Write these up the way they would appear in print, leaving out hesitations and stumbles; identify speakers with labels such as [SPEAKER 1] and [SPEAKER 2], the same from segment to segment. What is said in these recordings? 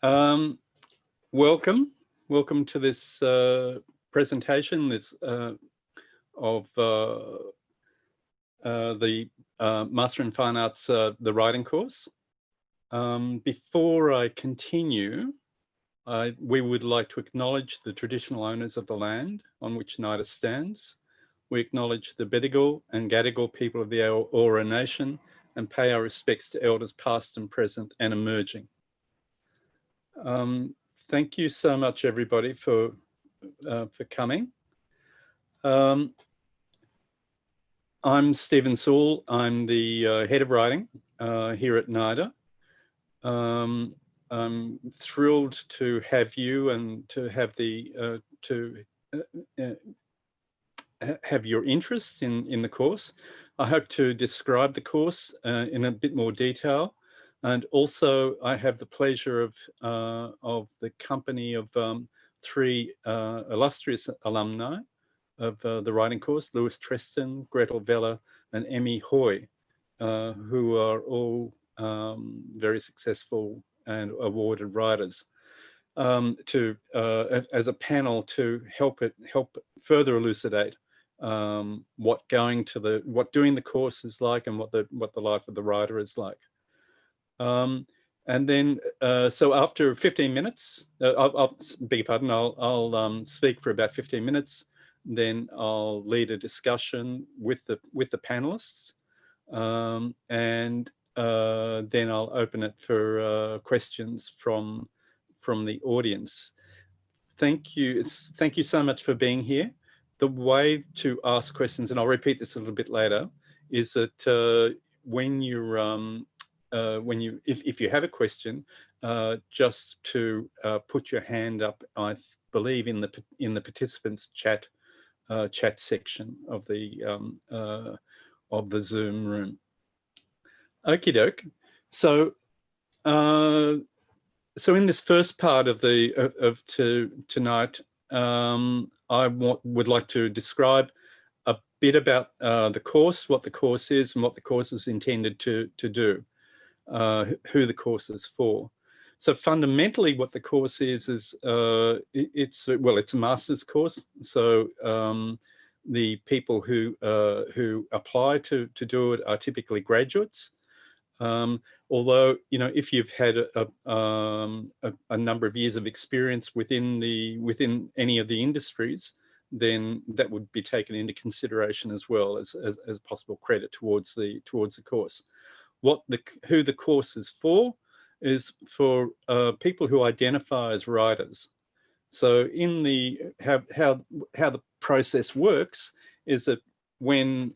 [SPEAKER 1] Um, welcome to this presentation of the Master in Fine Arts, the writing course. Before I continue, we would like to acknowledge the traditional owners of the land on which NIDA stands. We acknowledge the Bedigal and Gadigal people of the Eora Nation and pay our respects to elders past and present and emerging. Thank you so much, everybody, for coming. I'm Stephen Sewell. I'm the head of writing here at NIDA. I'm thrilled to have you and to have the have your interest in the course. I hope to describe the course in a bit more detail. And also, I have the pleasure of the company of three illustrious alumni of the writing course: Lewis Treston, Gretel, Vella, and Emme, who are all very successful and awarded writers. As a panel to help further elucidate what doing the course is like and what the life of the writer is like. And then, so after 15 minutes, I'll beg your pardon, I'll speak for about 15 minutes, then I'll lead a discussion with the panelists, and then I'll open it for questions from the audience. Thank you so much for being here. The way to ask questions, and I'll repeat this a little bit later, is that when you're if you have a question, just to put your hand up, I believe in the participants chat section of the Zoom room. Okie doke. So so in this first part of tonight, I would like to describe a bit about the course, what the course is, and what the course is intended to do. Who the course is for. So fundamentally, what the course is it's a master's course. So the people who apply to do it are typically graduates. Although, you know, if you've had a number of years of experience within any of the industries, then that would be taken into consideration as well as possible credit towards the course. Who the course is for people who identify as writers. So in how the process works is that when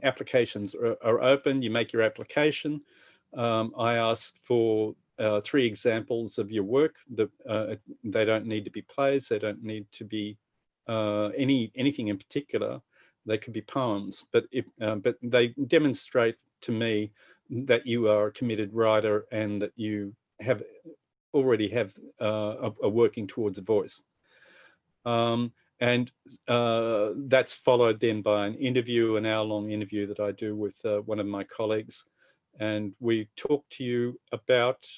[SPEAKER 1] applications are open, you make your application. I ask for 3 examples of your work. They don't need to be plays. They don't need to be anything in particular. They could be poems, but they demonstrate to me that you are a committed writer and that you already have a working towards a voice. And that's followed then by an hour-long interview that I do with one of my colleagues, and we talk to you about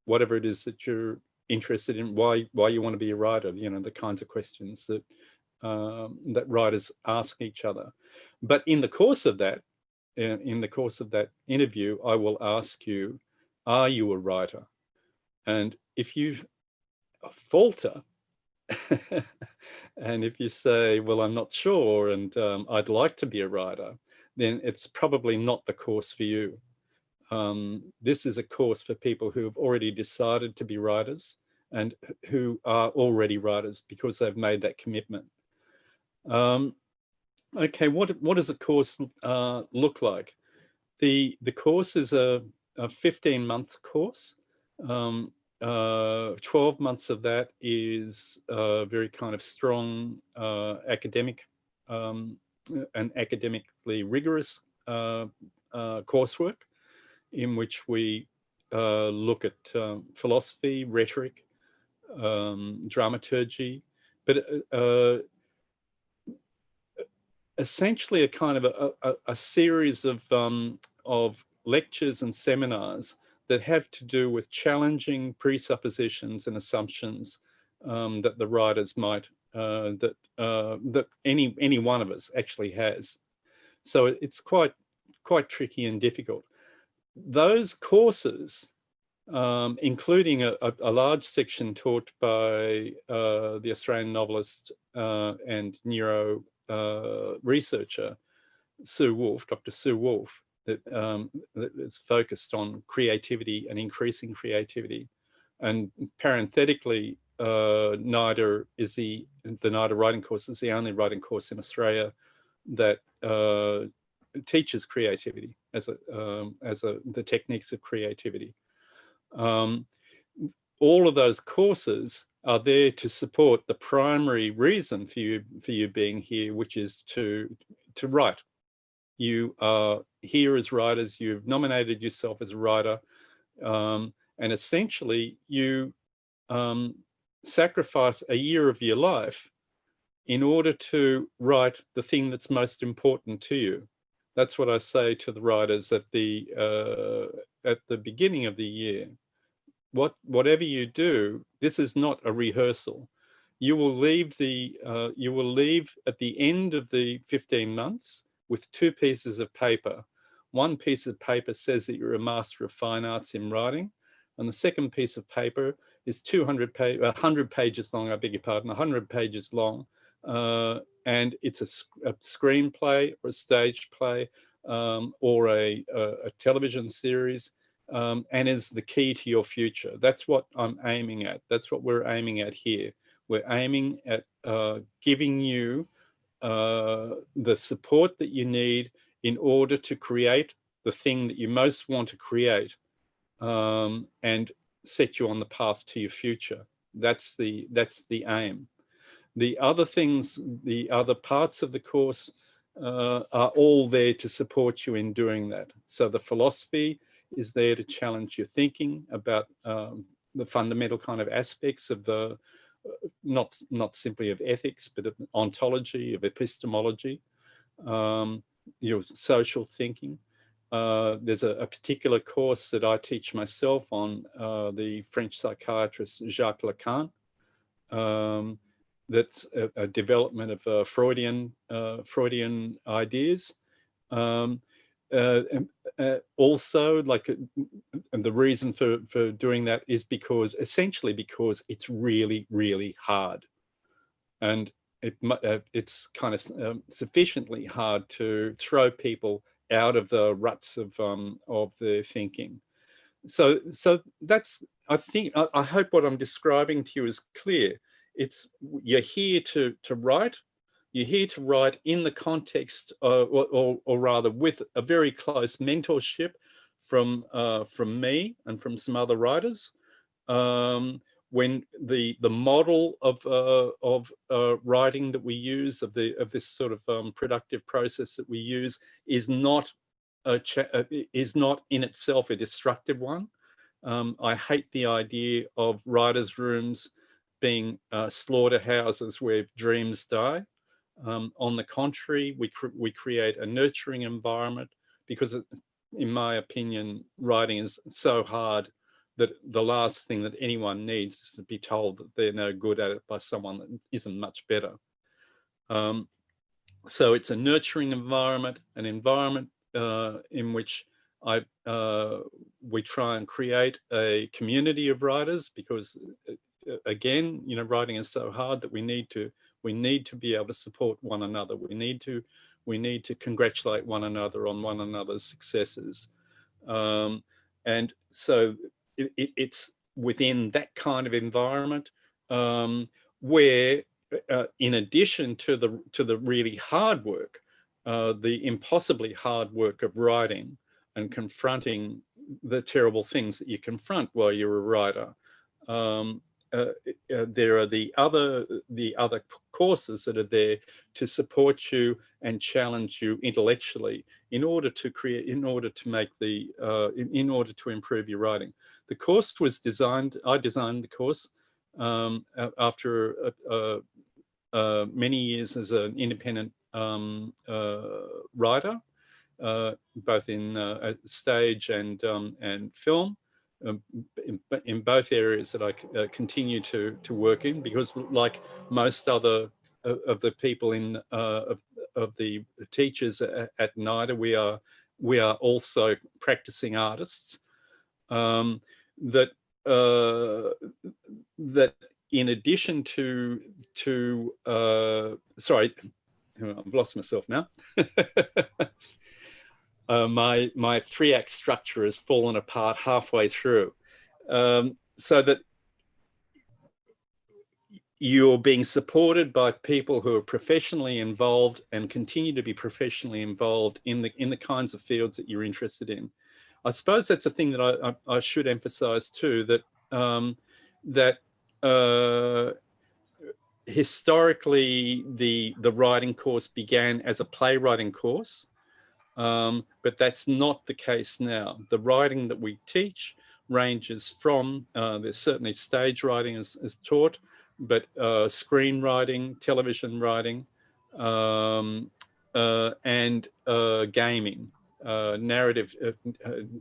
[SPEAKER 1] whatever it is that you're interested in, why you want to be a writer. You know, the kinds of questions that writers ask each other. But in the course of that interview, I will ask you, are you a writer? And if you falter, and if you say, well, I'm not sure, and I'd like to be a writer, then it's probably not the course for you. This is a course for people who have already decided to be writers and who are already writers because they've made that commitment. Okay, what does a course look like? The course is a 15-month course. 12 months of that is very kind of strong academic and academically rigorous coursework, in which we look at philosophy, rhetoric, dramaturgy, but essentially a kind of a series of lectures and seminars that have to do with challenging presuppositions and assumptions that the writers might, that any one of us actually has. So it's quite tricky and difficult. Those courses, including a large section taught by the Australian novelist and neuro researcher Sue Wolf, Dr. Sue Wolf, that is focused on creativity and increasing creativity. And parenthetically, NIDA is the NIDA writing course is the only writing course in Australia that teaches creativity as the techniques of creativity. All of those courses are there to support the primary reason for you being here, which is to write. You are here as writers. You've nominated yourself as a writer, and essentially you sacrifice a year of your life in order to write the thing that's most important to you. That's what I say to the writers at the beginning of the year. Whatever you do, this is not a rehearsal. You will leave at the end of the 15 months with 2 pieces of paper. One piece of paper says that you're a Master of Fine Arts in writing, and the second piece of paper is 100 pages long, I beg your pardon, 100 pages long, and it's a screenplay or a stage play or a television series, and is the key to your future. That's what I'm aiming at. That's what we're aiming at here. We're aiming at giving you the support that you need in order to create the thing that you most want to create, and set you on the path to your future. That's the aim. The other things, the other parts of the course are all there to support you in doing that. So the philosophy is there to challenge your thinking about the fundamental kind of aspects of the, not simply of ethics, but of ontology, of epistemology, your social thinking. There's a particular course that I teach myself on the French psychiatrist Jacques Lacan. That's a development of Freudian ideas. Also, like, and the reason for doing that is essentially because it's really, really hard, and it's kind of sufficiently hard to throw people out of the ruts of their thinking. So that's, I think, I hope what I'm describing to you is clear. You're here to write. You're here to write in the context, or rather with a very close mentorship from me and from some other writers. When the model of writing that we use, of this sort of productive process that we use, is not in itself a destructive one. I hate the idea of writers' rooms being slaughterhouses where dreams die. On the contrary, we create a nurturing environment, because in my opinion, writing is so hard that the last thing that anyone needs is to be told that they're no good at it by someone that isn't much better. So it's a nurturing environment, an environment in which we try and create a community of writers, because again, you know, writing is so hard that we need to be able to support one another. We need to congratulate one another on one another's successes, and so it's within that kind of environment where, in addition to the really hard work, the impossibly hard work of writing and confronting the terrible things that you confront while you're a writer, there are the other courses that are there to support you and challenge you intellectually in order to improve your writing. The course was designed. I designed the course after many years as an independent writer, both in stage and film. in both areas that I continue to work in, because like most other of the people in of the teachers at NIDA, we are also practicing artists. That in addition to sorry, I've lost myself now. My 3-act structure has fallen apart halfway through, so that you're being supported by people who are professionally involved and continue to be professionally involved in the kinds of fields that you're interested in. I suppose that's a thing that I should emphasize too, that historically the writing course began as a playwriting course, but that's not the case now. The writing that we teach ranges from, there's certainly stage writing is taught, but screenwriting, television writing, and gaming, narrative,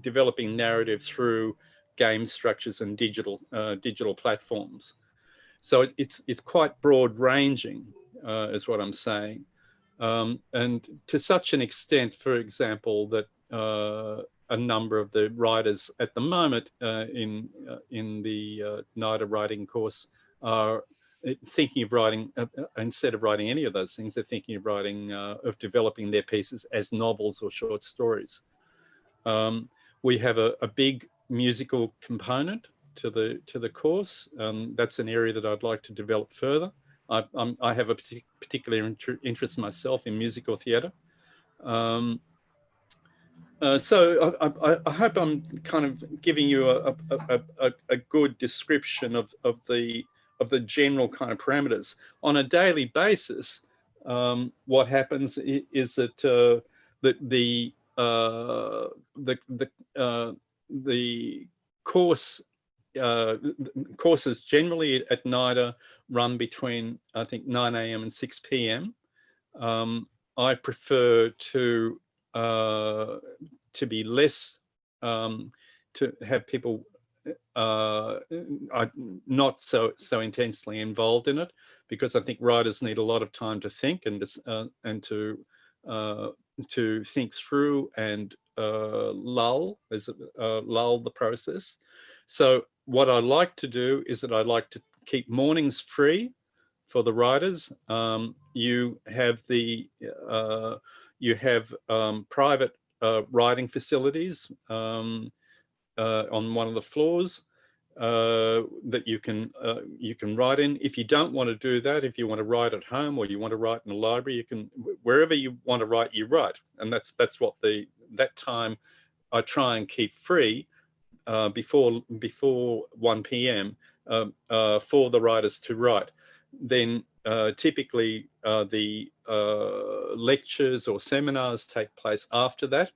[SPEAKER 1] developing narrative through game structures and digital platforms. So it's quite broad ranging, is what I'm saying. And to such an extent, for example, that a number of the writers at the moment in the NIDA writing course are thinking of writing, instead of writing any of those things, they're thinking of writing, of developing their pieces as novels or short stories. We have a big musical component to the course. That's an area that I'd like to develop further. I have a particular interest myself in musical theatre. So I hope I'm kind of giving you a good description of the general kind of parameters. On a daily basis, what happens is that the courses generally at NIDA run between, I think, 9 a.m. and 6 p.m. I prefer to be less, to have people not so intensely involved in it, because I think writers need a lot of time to think and to think through and lull the process. So what I like to do is that I like to keep mornings free for the writers. You have private writing facilities on one of the floors that you can write in. If you don't want to do that, if you want to write at home or you want to write in a library, you can, wherever you want to write, you write. And that's what that time I try and keep free before 1 p.m. For the writers to write. Then typically the lectures or seminars take place after that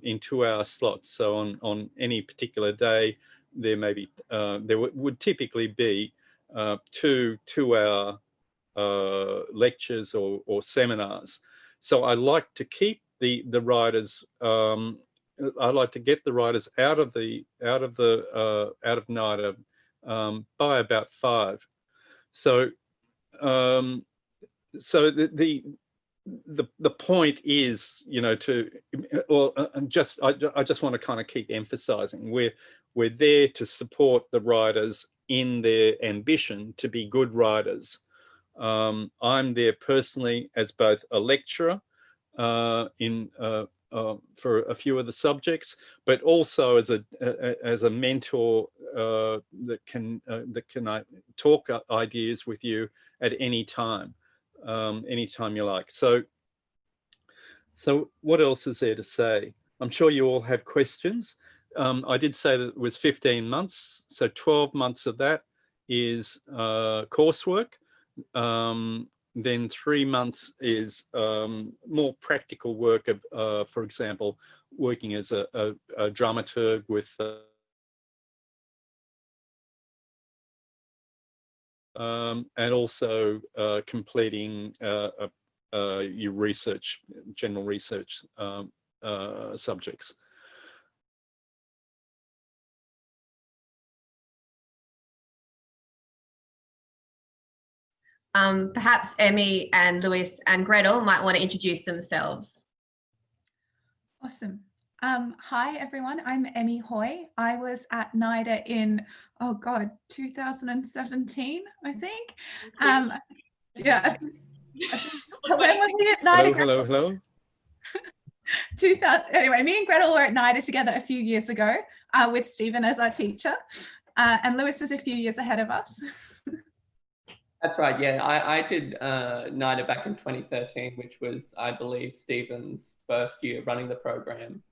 [SPEAKER 1] in 2-hour slots. So on any particular day, there may be there would typically be 2-hour lectures or seminars. So I like to keep the writers. I like to get the writers out of NIDA by about 5. So so the point is, you know, I just want to kind of keep emphasizing we're there to support the writers in their ambition to be good writers. I'm there personally as both a lecturer for a few of the subjects, but also as a mentor that can talk ideas with you at any time, anytime you like. So what else is there to say? I'm sure you all have questions. I did say that it was 15 months, so 12 months of that is coursework. Then 3 months is more practical work of, for example, working as a dramaturg with and also completing your research, general research subjects.
[SPEAKER 2] Perhaps Emme and Lewis and Gretel might want to introduce themselves.
[SPEAKER 3] Awesome. Hi, everyone. I'm Emme Hoy. I was at NIDA in, 2017, I think. Yeah. When was we at NIDA?
[SPEAKER 1] Hello.
[SPEAKER 3] 2000. Anyway, me and Gretel were at NIDA together a few years ago with Stephen as our teacher. And Lewis is a few years ahead of us.
[SPEAKER 4] That's right. Yeah, I did NIDA back in 2013, which was, I believe, Stephen's first year running the program.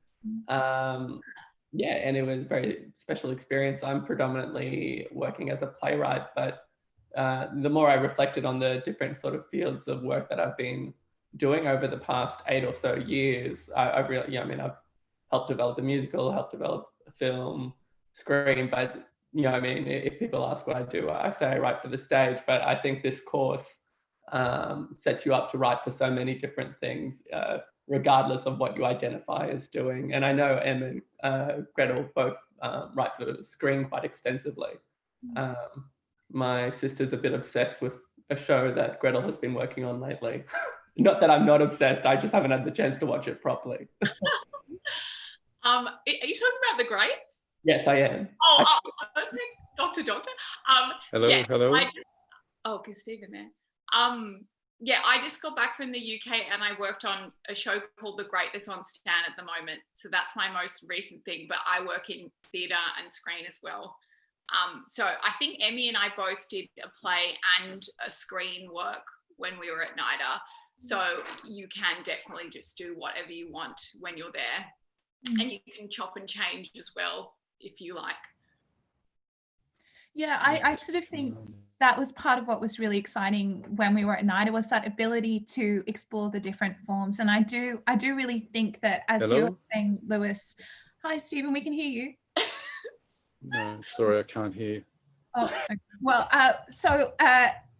[SPEAKER 4] Yeah, and it was a very special experience. I'm predominantly working as a playwright, but the more I reflected on the different sort of fields of work that I've been doing over the past 8 or so years, I've really, I've helped develop a musical, helped develop a film, screen, but if people ask what I do, I say I write for the stage, but I think this course sets you up to write for so many different things, regardless of what you identify as doing. And I know Emme and Gretel both write for screen quite extensively. My sister's a bit obsessed with a show that Gretel has been working on lately. Not that I'm not obsessed, I just haven't had the chance to watch it properly.
[SPEAKER 5] Are you talking about The Great?
[SPEAKER 4] Yes, I am.
[SPEAKER 5] I was like, Doctor.
[SPEAKER 1] Hello,
[SPEAKER 5] yeah,
[SPEAKER 1] hello.
[SPEAKER 5] Because Stephen there. Yeah, I just got back from the UK and I worked on a show called The Great that's on Stan at the moment. So that's my most recent thing, but I work in theatre and screen as well. So I think Emme and I both did a play and a screen work when we were at NIDA. So you can definitely just do whatever you want when you're there. And you can chop and change as well if you like.
[SPEAKER 3] Yeah, I sort of think that was part of what was really exciting when we were at NIDA, was that ability to explore the different forms. And I do really think that, as you were saying, Lewis. Hi, Stephen, we can hear you.
[SPEAKER 1] No, sorry, I can't hear.
[SPEAKER 3] Oh, okay. Well,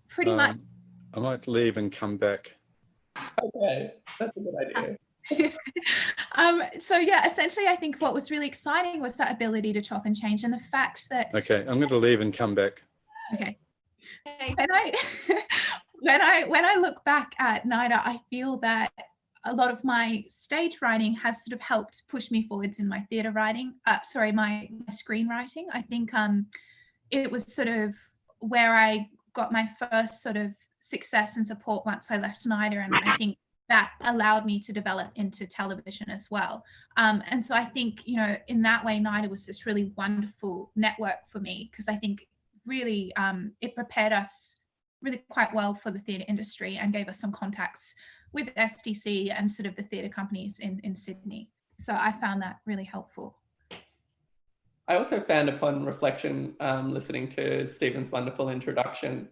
[SPEAKER 3] pretty much.
[SPEAKER 1] I might leave and come back.
[SPEAKER 4] Okay, that's a good idea.
[SPEAKER 3] So yeah, essentially I think what was really exciting was that ability to chop and change, and the fact that
[SPEAKER 1] Okay, I'm going to leave and come back.
[SPEAKER 3] Okay. When I look back at NIDA, I feel that a lot of my stage writing has sort of helped push me forwards in my theatre writing. My screenwriting. I think it was sort of where I got my first sort of success and support once I left NIDA, and I think that allowed me to develop into television as well. And so I think, in that way, NIDA was this really wonderful network for me, because I think really it prepared us really quite well for the theatre industry and gave us some contacts with STC and sort of the theatre companies in Sydney. So I found that really helpful.
[SPEAKER 4] I also found, upon reflection, listening to Stephen's wonderful introduction,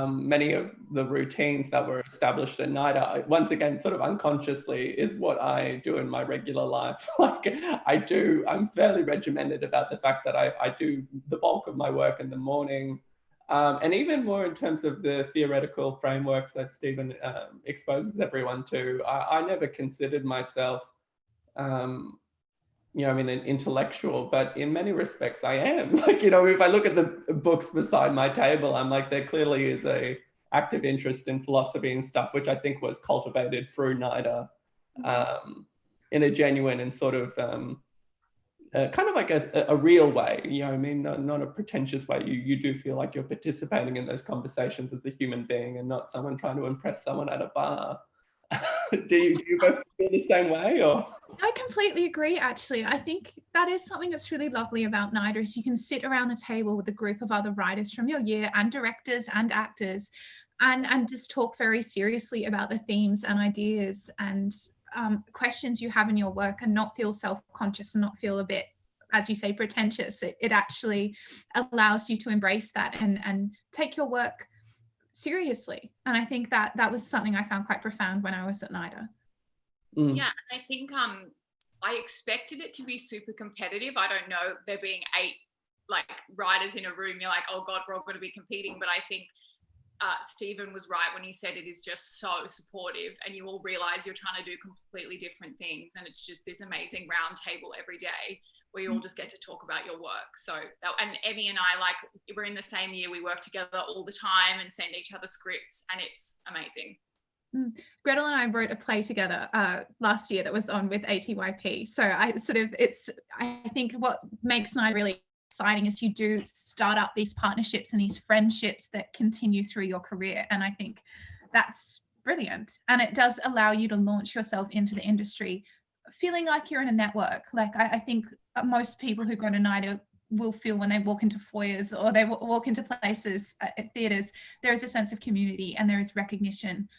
[SPEAKER 4] many of the routines that were established at NIDA, once again, sort of unconsciously, is what I do in my regular life. I'm fairly regimented about the fact that I do the bulk of my work in the morning, and even more in terms of the theoretical frameworks that Stephen exposes everyone to. I never considered myself an intellectual, but in many respects I am. If I look at the books beside my table, I'm like, there clearly is a active interest in philosophy and stuff, which I think was cultivated through NIDA in a genuine and sort of kind of like a real way, not a pretentious way. You do feel like you're participating in those conversations as a human being and not someone trying to impress someone at a bar. Do you both feel the same way, or?
[SPEAKER 3] I completely agree, actually. I think that is something that's really lovely about NIDA, is you can sit around the table with a group of other writers from your year, and directors and actors, and just talk very seriously about the themes and ideas and questions you have in your work, and not feel self-conscious and not feel a bit, as you say, pretentious. It actually allows you to embrace that and take your work seriously. And I think that was something I found quite profound when I was at NIDA.
[SPEAKER 5] Yeah, I think I expected it to be super competitive. I don't know, there being 8 writers in a room, you're like, oh God, we're all going to be competing. But I think Stephen was right when he said it is just so supportive, and you all realize you're trying to do completely different things, and it's just this amazing round table every day where you all just get to talk about your work. So and Emme and I, like, we're in the same year, we work together all the time and send each other scripts, and it's amazing.
[SPEAKER 3] Gretel and I wrote a play together last year that was on with ATYP. So I think what makes NIDA really exciting is you do start up these partnerships and these friendships that continue through your career. And I think that's brilliant. And it does allow you to launch yourself into the industry feeling like you're in a network. Like I think most people who go to NIDA will feel when they walk into foyers or they walk into places at theatres, there is a sense of community and there is recognition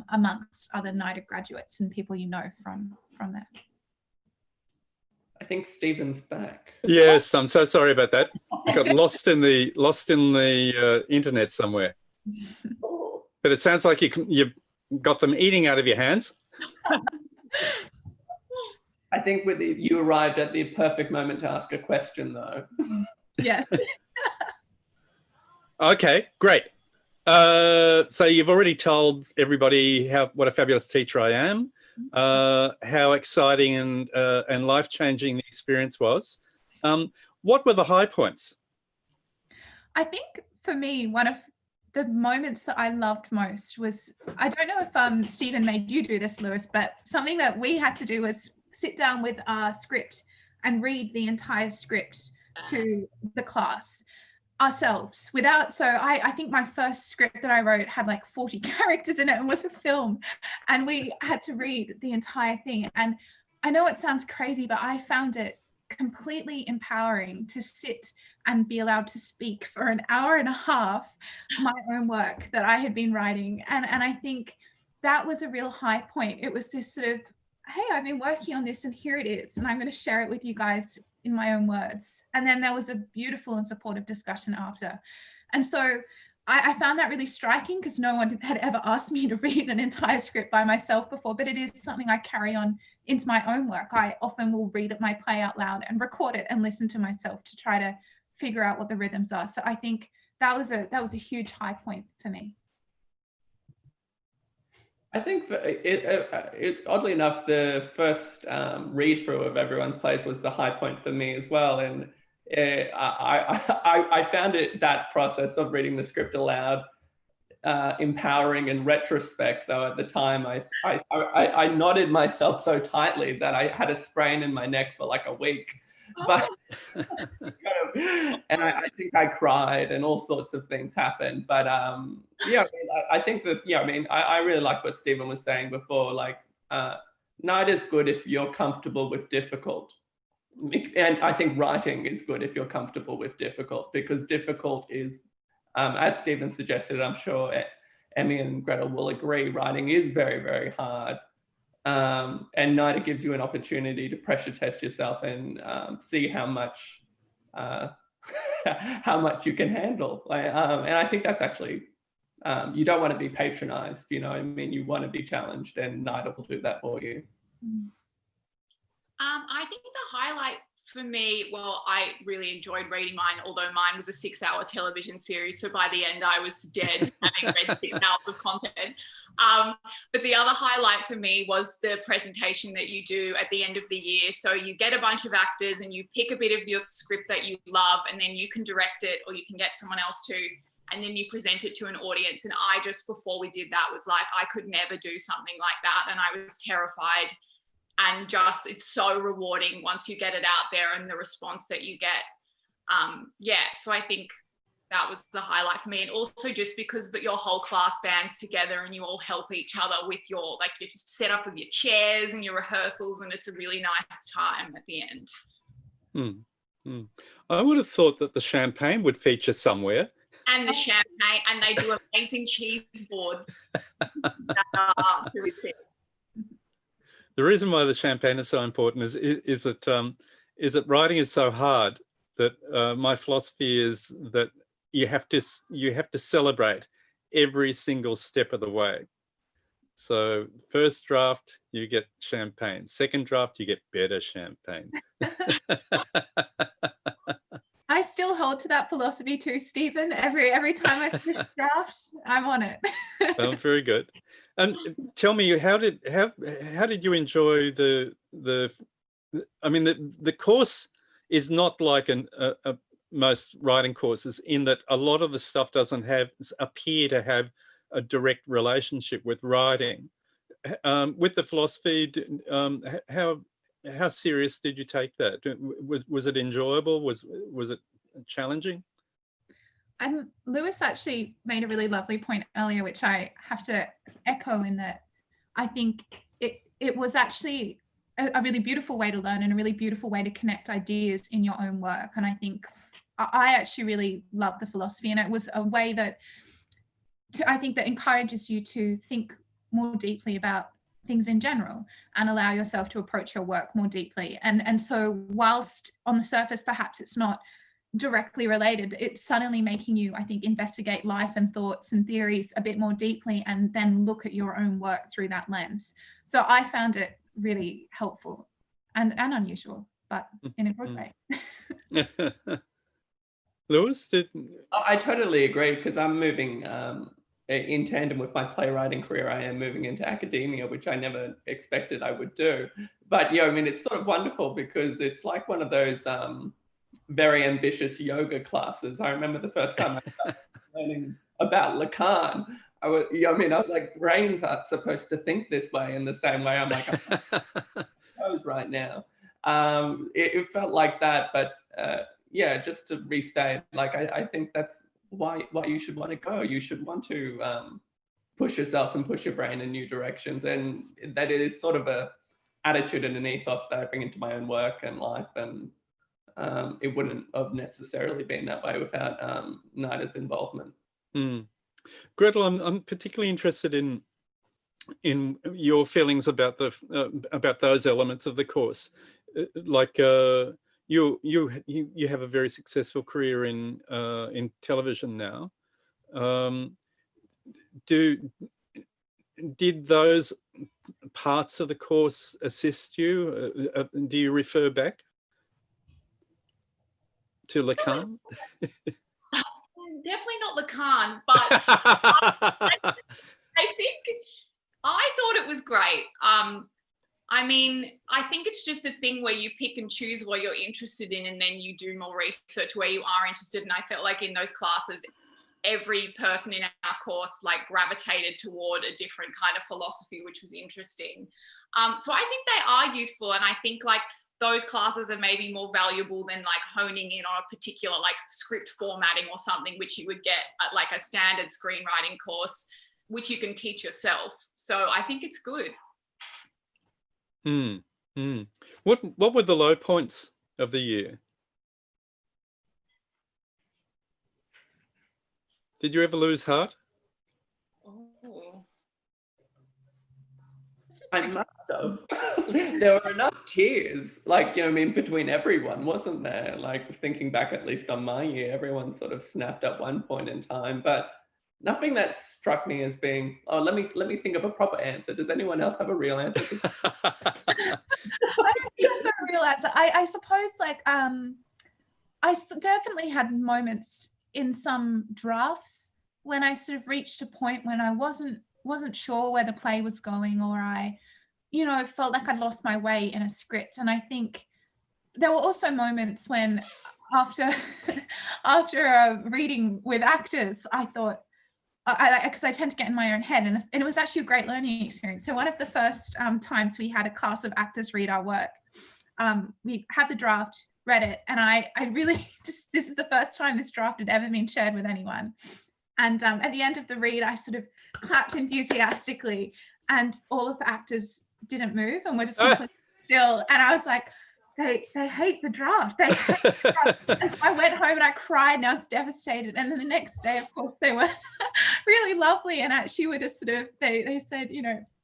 [SPEAKER 3] amongst other NIDA graduates and people you know from there.
[SPEAKER 4] I think Stephen's back.
[SPEAKER 1] Yes, I'm so sorry about that. Got lost in the internet somewhere. But it sounds like you got them eating out of your hands.
[SPEAKER 4] I think you arrived at the perfect moment to ask a question, though.
[SPEAKER 3] Yeah.
[SPEAKER 1] Okay, great. So you've already told everybody what a fabulous teacher I am, how exciting and life-changing the experience was. What were the high points?
[SPEAKER 3] I think for me, one of the moments that I loved most was, I don't know if Stephen made you do this, Lewis, but something that we had to do was sit down with our script and read the entire script to the class ourselves so I think my first script that I wrote had like 40 characters in it and was a film, and we had to read the entire thing. And I know it sounds crazy, but I found it completely empowering to sit and be allowed to speak for an hour and a half my own work that I had been writing. And I think that was a real high point. It was this sort of, hey, I've been working on this and here it is, and I'm going to share it with you guys in my own words. And then there was a beautiful and supportive discussion after. And so I found that really striking because no one had ever asked me to read an entire script by myself before, but it is something I carry on into my own work. I often will read my play out loud and record it and listen to myself to try to figure out what the rhythms are. So I think that was a huge high point for me.
[SPEAKER 4] I think it's oddly enough, the first read through of everyone's plays was the high point for me as well. And I found that process of reading the script aloud empowering in retrospect, though at the time I knotted myself so tightly that I had a sprain in my neck for like a week. But and I think I cried and all sorts of things happened. But yeah, I think that, yeah, I mean, I really like what Stephen was saying before. Like, NIDA is good if you're comfortable with difficult. And I think writing is good if you're comfortable with difficult, because difficult is, as Stephen suggested, I'm sure Emme and Gretel will agree, writing is very, very hard. And NIDA gives you an opportunity to pressure test yourself and see how much you can handle. And I think that's actually, you don't want to be patronized, you know what I mean? You want to be challenged, and NIDA will do that for you.
[SPEAKER 5] I think the highlight for me, well, I really enjoyed reading mine, although mine was a 6-hour television series. So by the end, I was dead having read 6 hours of content. But the other highlight for me was the presentation that you do at the end of the year. So you get a bunch of actors and you pick a bit of your script that you love, and then you can direct it or you can get someone else to, and then you present it to an audience. And I just, before we did that, was like, I could never do something like that. And I was terrified. And just, it's so rewarding once you get it out there and the response that you get. Yeah, so I think that was the highlight for me. And also just because that your whole class bands together and you all help each other with your, like, your setup of your chairs and your rehearsals, and it's a really nice time at the end.
[SPEAKER 1] I would have thought that the champagne would feature somewhere.
[SPEAKER 5] And the champagne, and they do amazing cheese boards that are really cheap.
[SPEAKER 1] The reason why the champagne is so important is that writing is so hard that my philosophy is that you have to celebrate every single step of the way. So first draft, you get champagne. Second draft, you get better champagne.
[SPEAKER 3] I still hold to that philosophy too, Stephen. Every time I finish drafts, I'm on it.
[SPEAKER 1] Oh, very good. And tell me, how did you enjoy the course is not like most writing courses, in that a lot of the stuff doesn't appear to have a direct relationship with writing. With the philosophy, how serious did you take that? Was it enjoyable? Was it challenging?
[SPEAKER 3] Lewis actually made a really lovely point earlier, which I have to echo, in that I think it was actually a really beautiful way to learn and a really beautiful way to connect ideas in your own work. And I think I actually really love the philosophy, and it was a way that I think that encourages you to think more deeply about things in general and allow yourself to approach your work more deeply. And so whilst on the surface perhaps it's not directly related, it's suddenly making you, I think, investigate life and thoughts and theories a bit more deeply, and then look at your own work through that lens. So I found it really helpful and unusual, but in a good way.
[SPEAKER 1] Lewis,
[SPEAKER 4] I totally agree, because I'm moving in tandem with my playwriting career. I am moving into academia, which I never expected I would do. But I mean, it's sort of wonderful, because it's like one of those very ambitious yoga classes. I remember the first time I started learning about Lacan. I was like, brains aren't supposed to think this way, in the same way I'm like, I'm right now. It felt like that, but yeah, just to restate, like I think that's why you should want to go. You should want to push yourself and push your brain in new directions, and that is sort of a attitude and an ethos that I bring into my own work and life, and it wouldn't have necessarily been that way without Nida's involvement.
[SPEAKER 1] Gretel, I'm particularly interested in your feelings about about those elements of the course. Like you have a very successful career in television now. Did those parts of the course assist you? Do you refer back to Lacan?
[SPEAKER 5] Definitely not Lacan, but I think I thought it was great. I mean, I think it's just a thing where you pick and choose what you're interested in, and then you do more research where you are interested. And I felt like in those classes, every person in our course like gravitated toward a different kind of philosophy, which was interesting. So I think they are useful, and I think like those classes are maybe more valuable than like honing in on a particular like script formatting or something, which you would get at like a standard screenwriting course, which you can teach yourself. So I think it's good.
[SPEAKER 1] What were the low points of the year? Did you ever lose heart?
[SPEAKER 5] Oh.
[SPEAKER 4] I must have. There were enough tears, like, between everyone, wasn't there? Like, thinking back, at least on my year, everyone sort of snapped at one point in time, but nothing that struck me as being, oh, let me think of a proper answer. Does anyone else have a real answer?
[SPEAKER 3] I don't think I've got a real answer. I suppose like I definitely had moments in some drafts when I sort of reached a point when I wasn't sure where the play was going, or I felt like I'd lost my way in a script. And I think there were also moments when after a reading with actors, I thought, because I tend to get in my own head, and it was actually a great learning experience. So one of the first times we had a class of actors read our work, we had the draft, read it, and I really this is the first time this draft had ever been shared with anyone. And at the end of the read, I sort of clapped enthusiastically, and all of the actors didn't move and were just completely still. And I was like, they hate the draft. They hate the draft. And so I went home and I cried, and I was devastated. And then the next day, of course, they were really lovely, and actually were just sort of, they said,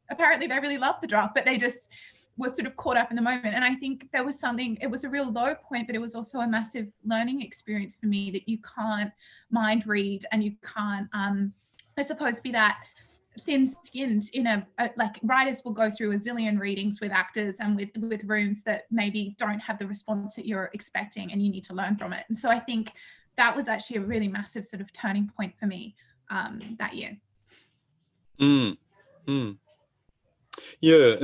[SPEAKER 3] apparently they really loved the draft, but they just were sort of caught up in the moment. And I think there was something, it was a real low point, but it was also a massive learning experience for me, that you can't mind read, and you can't, I suppose, be that thin-skinned like writers will go through a zillion readings with actors and with rooms that maybe don't have the response that you're expecting, and you need to learn from it. And so I think that was actually a really massive sort of turning point for me that year.
[SPEAKER 1] Yeah,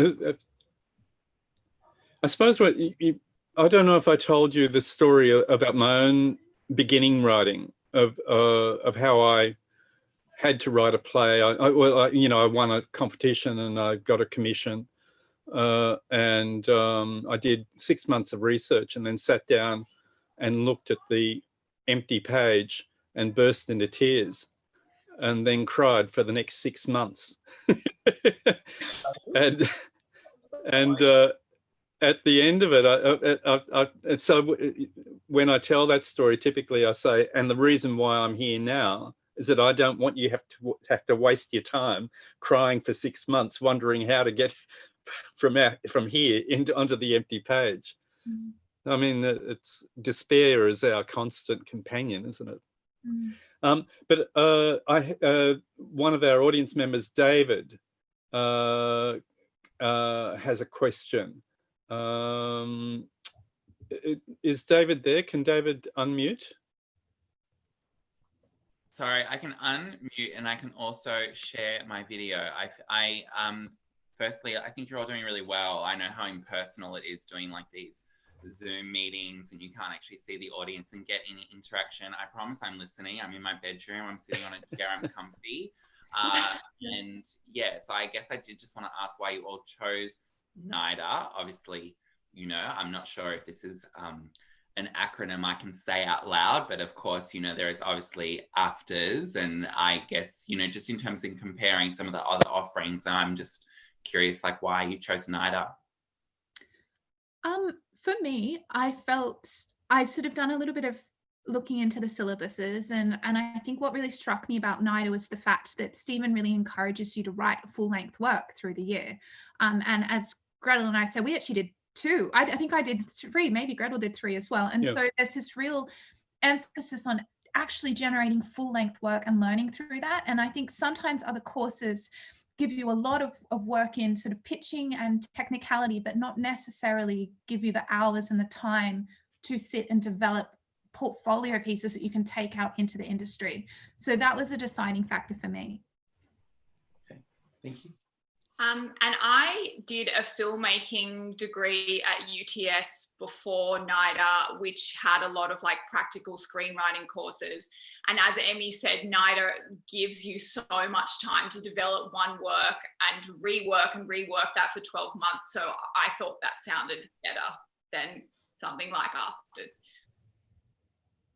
[SPEAKER 1] I suppose what I don't know if I told you the story about my own beginning writing of how I had to write a play. I won a competition and I got a commission, and I did 6 months of research and then sat down and looked at the empty page and burst into tears, and then cried for the next 6 months. and at the end of it, so when I tell that story, typically I say, and the reason why I'm here now is that I don't want you have to waste your time crying for 6 months, wondering how to get from here onto the empty page. Mm-hmm. I mean, it's despair is our constant companion, isn't it? Mm-hmm. But one of our audience members, David, has a question. Is David there? Can David unmute?
[SPEAKER 6] Sorry, I can unmute and I can also share my video. Firstly, I think you're all doing really well. I know how impersonal it is doing like these Zoom meetings and you can't actually see the audience and get any interaction. I promise I'm listening. I'm in my bedroom. I'm sitting on a chair. I'm comfy. And yeah, so I guess I did just want to ask why you all chose NIDA. Obviously, I'm not sure if this is an acronym I can say out loud, but of course, there is obviously afters, and I guess, just in terms of comparing some of the other offerings, I'm just curious, like why you chose NIDA.
[SPEAKER 3] For me, I felt I'd sort of done a little bit of looking into the syllabuses, and I think what really struck me about NIDA was the fact that Stephen really encourages you to write full-length work through the year. And as Gretel and I said, we actually did 2. I think I did 3, maybe Gretel did 3 as well. And so there's this real emphasis on actually generating full-length work and learning through that. And I think sometimes other courses give you a lot of work in sort of pitching and technicality, but not necessarily give you the hours and the time to sit and develop portfolio pieces that you can take out into the industry. So that was a deciding factor for me.
[SPEAKER 6] Okay, thank you.
[SPEAKER 5] And I did a filmmaking degree at UTS before NIDA, which had a lot of like practical screenwriting courses. And as Emme said, NIDA gives you so much time to develop one work and rework that for 12 months. So I thought that sounded better than something like afters.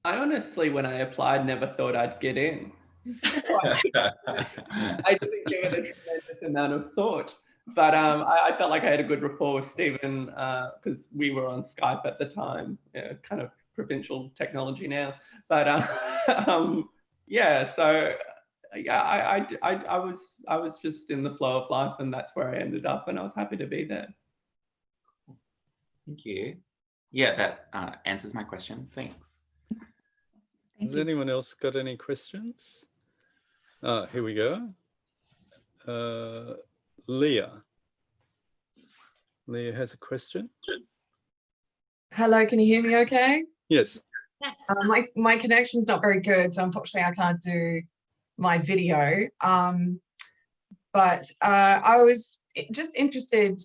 [SPEAKER 4] I honestly, when I applied, never thought I'd get in. So I didn't give it a tremendous amount of thought, but I felt like I had a good rapport with Stephen because we were on Skype at the time, kind of provincial technology now. But yeah, so yeah, I was just in the flow of life, and that's where I ended up, and I was happy to be there.
[SPEAKER 6] Thank you. Yeah, that answers my question. Thanks.
[SPEAKER 1] Has anyone else got any questions? Here we go. Leah. Leah has a question.
[SPEAKER 7] Hello, can you hear me okay?
[SPEAKER 1] Yes.
[SPEAKER 7] My connection's not very good, so unfortunately I can't do my video. But I was just interested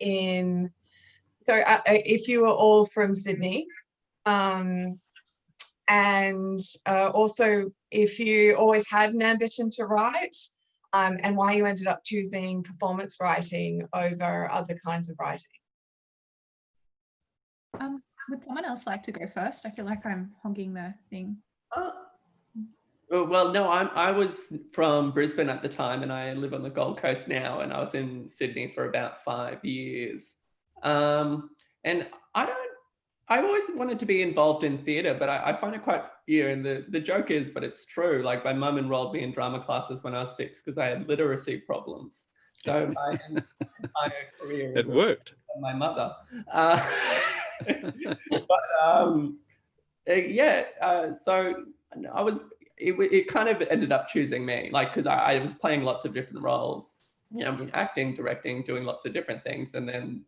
[SPEAKER 7] in, so if you were all from Sydney, and also if you always had an ambition to write, and why you ended up choosing performance writing over other kinds of writing.
[SPEAKER 3] Would someone else like to go first? I feel like I'm hogging the thing.
[SPEAKER 4] Well, no, I was from Brisbane at the time, and I live on the Gold Coast now, and I was in Sydney for about 5 years. And I always wanted to be involved in theatre, but I find it quite, and the joke is, but it's true, like my mum enrolled me in drama classes when I was 6 because I had literacy problems. So my entire career
[SPEAKER 1] it worked.
[SPEAKER 4] My mother. But yeah, so I was, it kind of ended up choosing me, like, because I was playing lots of different roles, acting, directing, doing lots of different things. And then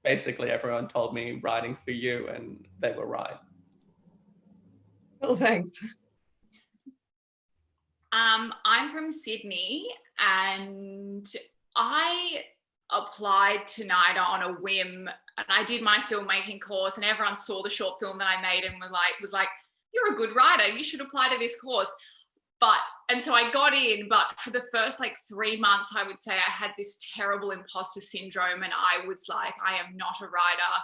[SPEAKER 4] basically everyone told me writing's for you, and they were right.
[SPEAKER 7] Well, thanks.
[SPEAKER 5] I'm from Sydney, and I applied to NIDA on a whim and I did my filmmaking course, and everyone saw the short film that I made and was like, you're a good writer, you should apply to this course. And so I got in, but for the first like 3 months, I would say I had this terrible imposter syndrome, and I was like, I am not a writer.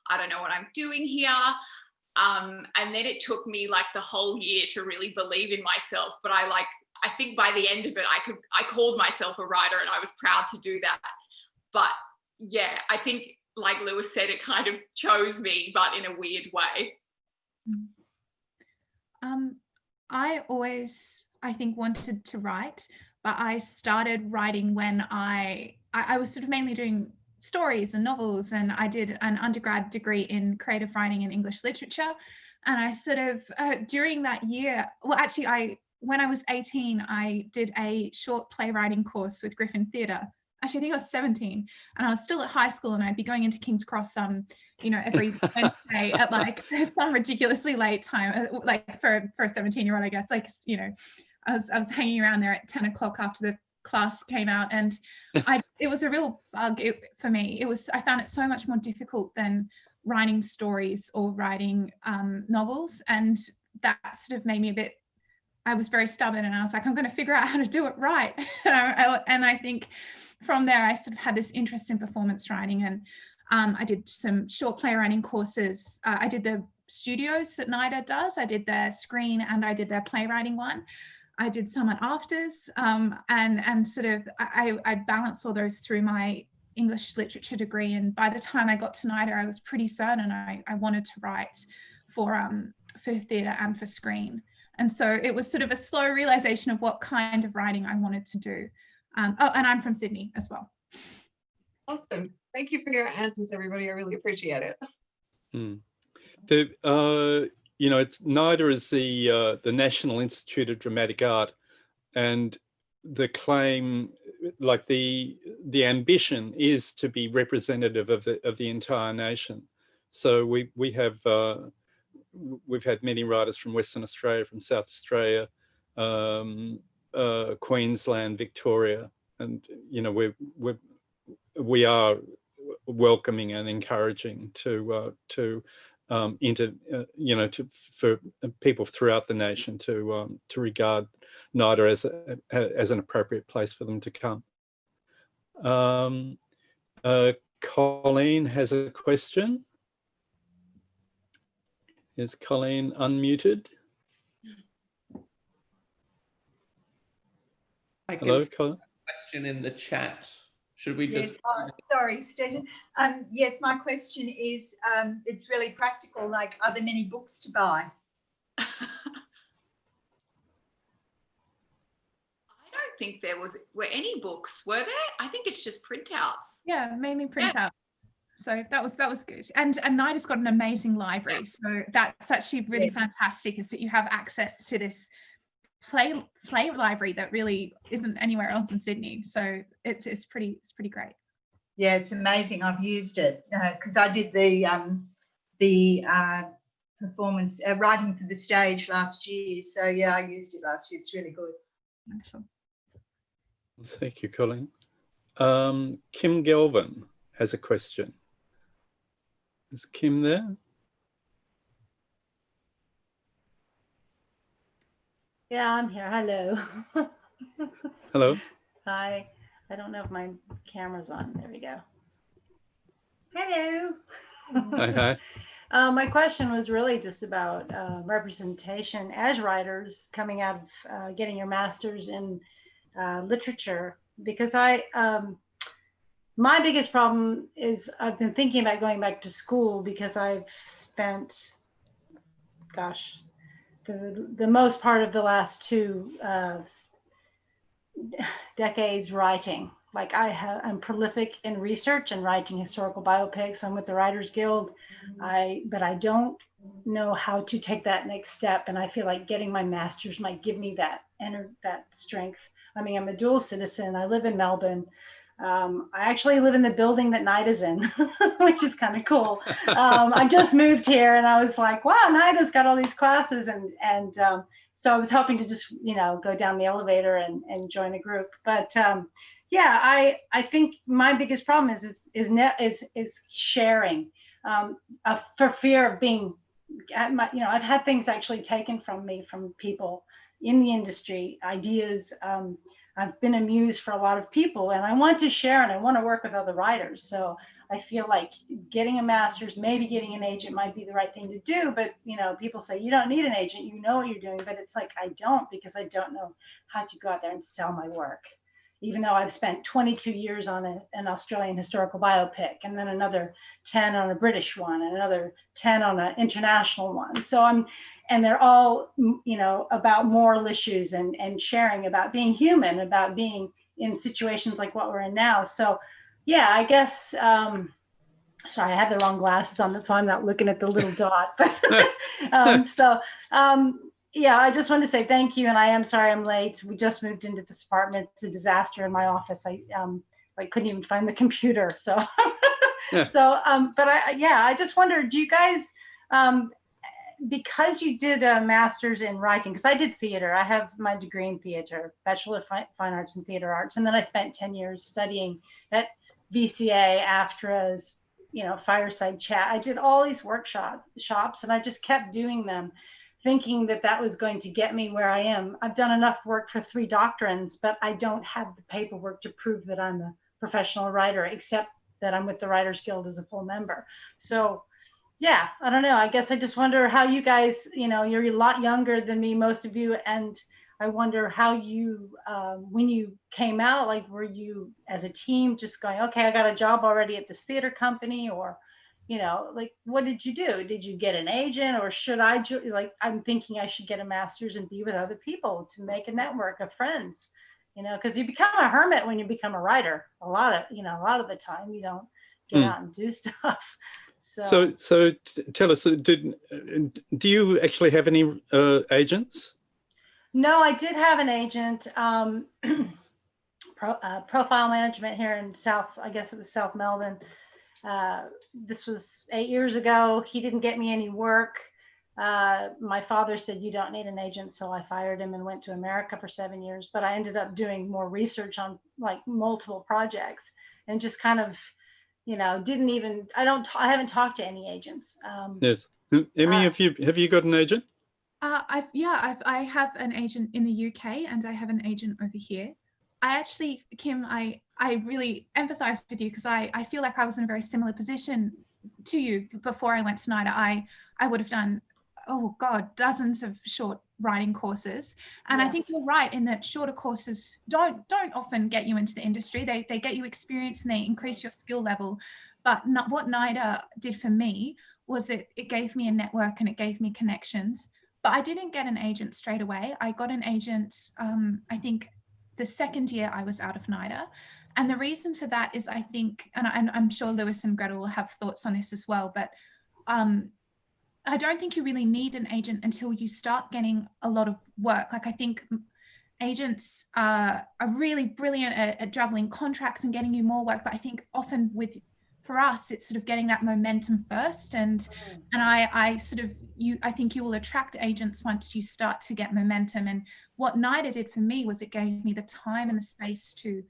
[SPEAKER 5] I don't know what I'm doing here. And then it took me like the whole year to really believe in myself. But I think by the end of it, I called myself a writer, and I was proud to do that. But yeah, I think like Lewis said, it kind of chose me, but in a weird way.
[SPEAKER 3] I always, I think, wanted to write, but I started writing when I was sort of mainly doing stories and novels, and I did an undergrad degree in creative writing and English literature. And I sort of, during that year, well, actually, when I was 18, I did a short playwriting course with Griffin Theatre. Actually, I think I was 17, and I was still at high school, and I'd be going into King's Cross, every Wednesday at like some ridiculously late time, like for a 17-year-old, I guess. Like, I was hanging around there at 10 o'clock after the class came out, and it was a real bug for me. I found it so much more difficult than writing stories or writing novels, and that sort of made me I was very stubborn, and I was like, I'm going to figure out how to do it right. And I think from there, I sort of had this interest in performance writing, and I did some short playwriting courses. I did the studios that NIDA does. I did their screen, and I did their playwriting one. I did some at Afters, and sort of I balanced all those through my English literature degree. And by the time I got to NIDA, I was pretty certain I wanted to write for theatre and for screen. And so it was sort of a slow realization of what kind of writing I wanted to do. And I'm from Sydney as well.
[SPEAKER 7] Awesome. Thank you for your answers, everybody. I really appreciate it.
[SPEAKER 1] It's NIDA is the National Institute of Dramatic Art, and the claim, like the ambition, is to be representative of the entire nation. So we've had many writers from Western Australia, from South Australia, Queensland, Victoria, and we are welcoming and encouraging for people throughout the nation to regard NIDA as an appropriate place for them to come. Colleen has a question. Is Colleen unmuted? Hello, Colleen.
[SPEAKER 4] Question in the chat. Should we just?
[SPEAKER 8] Yes, sorry, Stephen. Yes, my question is, it's really practical. Like, are there many books to buy?
[SPEAKER 5] I don't think were any books, were there? I think it's just printouts.
[SPEAKER 3] Yeah, mainly printouts. Yeah. So that was good. And NIDA's got an amazing library. So that's actually really fantastic, is that you have access to this play library that really isn't anywhere else in Sydney. So it's pretty great.
[SPEAKER 8] Yeah, it's amazing. I've used it because I did the performance writing for the stage last year. So yeah, I used it last year. It's really good.
[SPEAKER 3] Wonderful.
[SPEAKER 1] Thank you, Colleen. Kim Gelvin has a question. Is Kim there?
[SPEAKER 9] Yeah, I'm here. Hello.
[SPEAKER 1] Hello.
[SPEAKER 9] Hi. I don't know if my camera's on. There we go.
[SPEAKER 8] Hello.
[SPEAKER 1] Hi.
[SPEAKER 9] My question was really just about representation as writers coming out of getting your master's in literature, because my biggest problem is I've been thinking about going back to school because I've spent, gosh, the most part of the last 2 decades writing. Like I'm prolific in research and writing historical biopics. I'm with the Writers Guild, but I don't know how to take that next step. And I feel like getting my master's might give me that strength. I mean, I'm a dual citizen. I live in Melbourne. I actually live in the building that NIDA's in, which is kind of cool. I just moved here, and I was like, wow, NIDA's got all these classes, and So I was hoping to just, go down the elevator and join a group. But yeah, I think my biggest problem is sharing, for fear of being, I've had things actually taken from me from people in the industry, ideas. I've been a muse for a lot of people, and I want to share and I want to work with other writers. So I feel like getting a master's, maybe getting an agent might be the right thing to do. But, people say you don't need an agent, you know what you're doing. But it's like, I don't, because I don't know how to go out there and sell my work. Even though I've spent 22 years on an Australian historical biopic, and then another 10 on a British one, and another 10 on an international one. So and they're all, about moral issues and sharing, about being human, about being in situations like what we're in now. So yeah, I guess, sorry, I have the wrong glasses on, that's why I'm not looking at the little dot. Yeah, I just wanted to say thank you, and I am sorry I'm late. We just moved into this apartment. It's a disaster in my office. I couldn't even find the computer. So,
[SPEAKER 1] Yeah.
[SPEAKER 9] But I just wondered, do you guys, because you did a master's in writing, because I did theater. I have my degree in theater, Bachelor of Fine Arts and Theater Arts, and then I spent 10 years studying at VCA, AFTRA's, Fireside Chat. I did all these workshops, and I just kept doing them, thinking that was going to get me where I am. I've done enough work for 3 doctrines, but I don't have the paperwork to prove that I'm a professional writer, except that I'm with the Writers Guild as a full member. So yeah, I don't know. I guess I just wonder how you guys, you're a lot younger than me, most of you. And I wonder how you, when you came out, like, were you as a team just going, okay, I got a job already at this theater company, or, like, what did you do? Did you get an agent, or should I, I'm thinking I should get a master's and be with other people to make a network of friends, because you become a hermit when you become a writer. A lot of the time you don't get out and do stuff.
[SPEAKER 1] So tell us, do you actually have any agents?
[SPEAKER 9] No, I did have an agent, profile management here in South Melbourne. This was 8 years ago. He didn't get me any work. My father said, you don't need an agent. So I fired him and went to America for 7 years. But I ended up doing more research on like multiple projects, and just kind of, I haven't talked to any agents.
[SPEAKER 1] Yes. Emme, have you got an agent?
[SPEAKER 3] I have an agent in the UK, and I have an agent over here. I actually, Kim, I really empathize with you, because I feel like I was in a very similar position to you before I went to NIDA. I would have done, oh God, dozens of short writing courses. And I think you're right in that shorter courses don't often get you into the industry. They get you experience and they increase your skill level. But what NIDA did for me was it gave me a network and it gave me connections. But I didn't get an agent straight away. I got an agent, I think, the second year I was out of NIDA. And the reason for that is, I think, and I'm sure Lewis and Gretel will have thoughts on this as well, but I don't think you really need an agent until you start getting a lot of work. Like, I think agents are really brilliant at juggling contracts and getting you more work. But I think often for us, it's sort of getting that momentum first. And I think you will attract agents once you start to get momentum. And what NIDA did for me was it gave me the time and the space to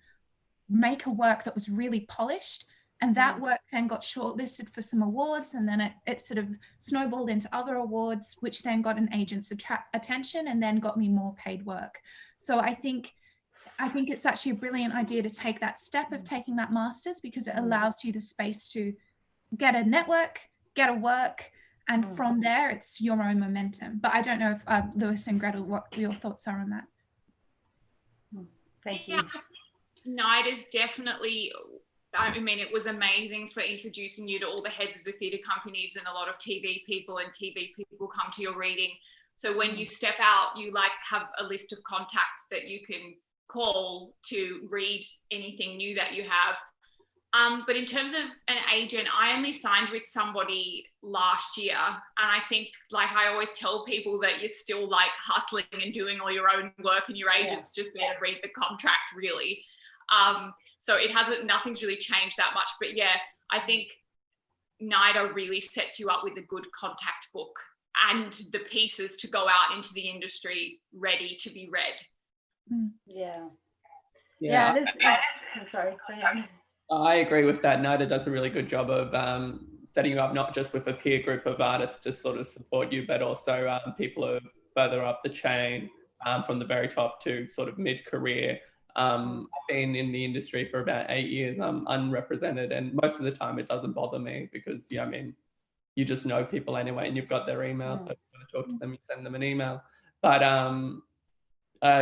[SPEAKER 3] make a work that was really polished. And that work then got shortlisted for some awards, and then it sort of snowballed into other awards, which then got an agent's attention and then got me more paid work. So I think it's actually a brilliant idea to take that step of taking that master's, because it allows you the space to get a network, get a work, and from there it's your own momentum. But I don't know if Lewis and Gretel, what your thoughts are on that.
[SPEAKER 9] Thank you.
[SPEAKER 5] NIDA's definitely, I mean, it was amazing for introducing you to all the heads of the theatre companies, and a lot of TV people come to your reading. So when you step out, you like have a list of contacts that you can call to read anything new that you have. But in terms of an agent, I only signed with somebody last year. And I think, like, I always tell people that you're still like hustling and doing all your own work, and your agent's just there to read the contract, really. So nothing's really changed that much. But yeah, I think NIDA really sets you up with a good contact book. and the pieces to go out into the industry ready to be read.
[SPEAKER 9] Yeah.
[SPEAKER 4] Yeah,
[SPEAKER 9] Yeah, it is. I'm sorry. Go ahead.
[SPEAKER 4] I agree with that. NIDA does a really good job of setting you up not just with a peer group of artists to sort of support you, but also people who are further up the chain, from the very top to sort of mid-career. I've been in the industry for about 8 years. I'm unrepresented, and most of the time it doesn't bother me because, I mean, you just know people anyway, and you've got their email, so if you want to talk to them, you send them an email. But